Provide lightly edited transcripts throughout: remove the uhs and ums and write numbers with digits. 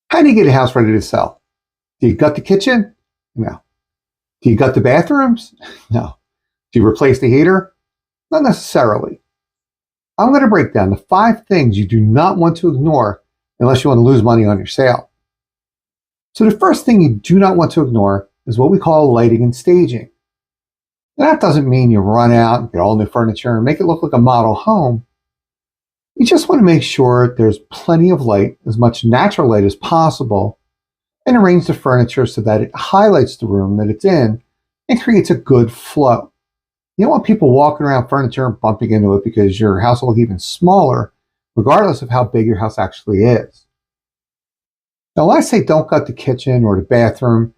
How do you get a house ready to sell? Do you gut the kitchen? No. Do you gut the bathrooms? No. Do you replace the heater? Not necessarily. I'm going to break down the 5 things you do not want to ignore unless you want to lose money on your sale. So the first thing you do not want to ignore is what we call lighting and staging. Now, that doesn't mean you run out and get all new furniture and make it look like a model home. You just want to make sure there's plenty of light, as much natural light as possible, and arrange the furniture so that it highlights the room that it's in and creates a good flow. You don't want people walking around furniture and bumping into it because your house will look even smaller, regardless of how big your house actually is. Now, when I say don't gut the kitchen or the bathroom,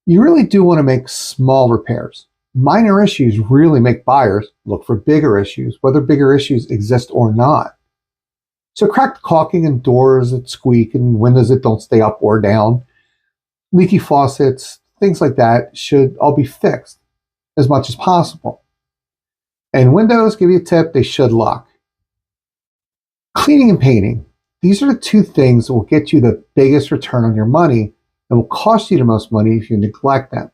you really do want to make small repairs. Minor issues really make buyers look for bigger issues, whether bigger issues exist or not. So cracked caulking and doors that squeak and windows that don't stay up or down, leaky faucets, things like that should all be fixed as much as possible. And windows, give you a tip, they should lock. Cleaning and painting. These are the 2 things that will get you the biggest return on your money and will cost you the most money if you neglect them.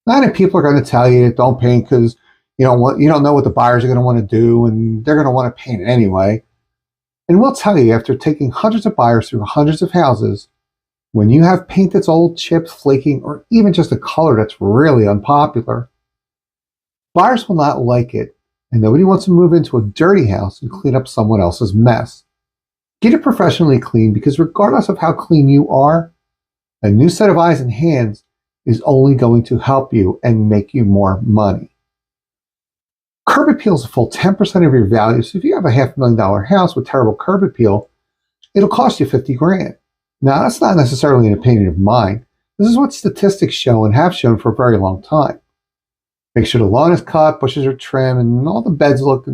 Not that people are going to tell you don't paint because you don't know what the buyers are going to want to do and they're going to want to paint it anyway. And we'll tell you, after taking hundreds of buyers through hundreds of houses, when you have paint that's old, chipped, flaking, or even just a color that's really unpopular, buyers will not like it, and nobody wants to move into a dirty house and clean up someone else's mess. Get it professionally clean because regardless of how clean you are, a new set of eyes and hands is only going to help you and make you more money. Curb appeal is a full 10% of your value, so if you have a $500,000 house with terrible curb appeal, it'll cost you $50,000. Now, that's not necessarily an opinion of mine. This is what statistics show and have shown for a very long time. Make sure the lawn is cut, bushes are trimmed, and all the beds look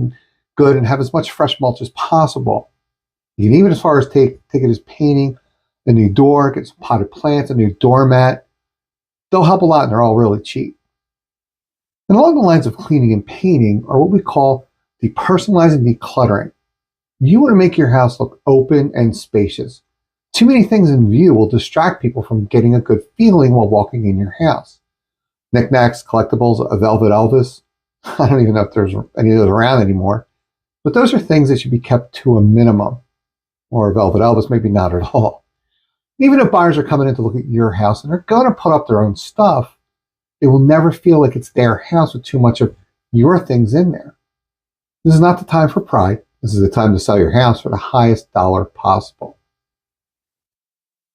good and have as much fresh mulch as possible. You can even as far as take it as painting a new door, get some potted plants, a new doormat. They'll help a lot and they're all really cheap. And along the lines of cleaning and painting are what we call depersonalizing and decluttering. You want to make your house look open and spacious. Too many things in view will distract people from getting a good feeling while walking in your house. Knickknacks, collectibles, a velvet Elvis. I don't even know if there's any of those around anymore. But those are things that should be kept to a minimum. Or a velvet Elvis, maybe not at all. Even if buyers are coming in to look at your house and they're going to put up their own stuff, they will never feel like it's their house with too much of your things in there. This is not the time for pride. This is the time to sell your house for the highest dollar possible.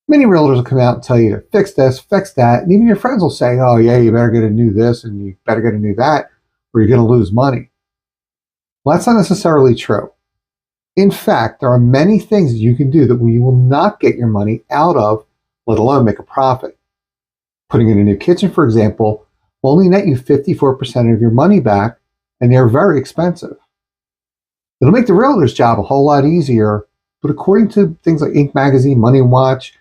Many realtors will come out and tell you to fix this, fix that, and even your friends will say, oh yeah, you better get a new this and you better get a new that, or you're going to lose money. Well, that's not necessarily true. In fact, there are many things that you can do that you will not get your money out of, let alone make a profit. Putting in a new kitchen, for example, will only net you 54% of your money back, and they're very expensive. It'll make the realtor's job a whole lot easier, but according to things like Inc. Magazine, Money Watch,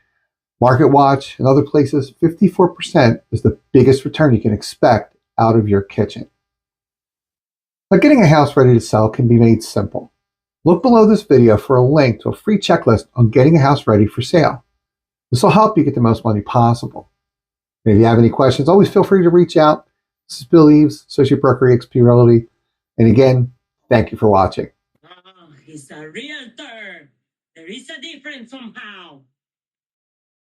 Market Watch, and other places, 54% is the biggest return you can expect out of your kitchen. Now, getting a house ready to sell can be made simple. Look below this video for a link to a free checklist on getting a house ready for sale. This will help you get the most money possible. And if you have any questions, always feel free to reach out. This is Bill Eaves, Associate Broker, eXp Realty. And again, thank you for watching. He's a realtor. There is a difference somehow.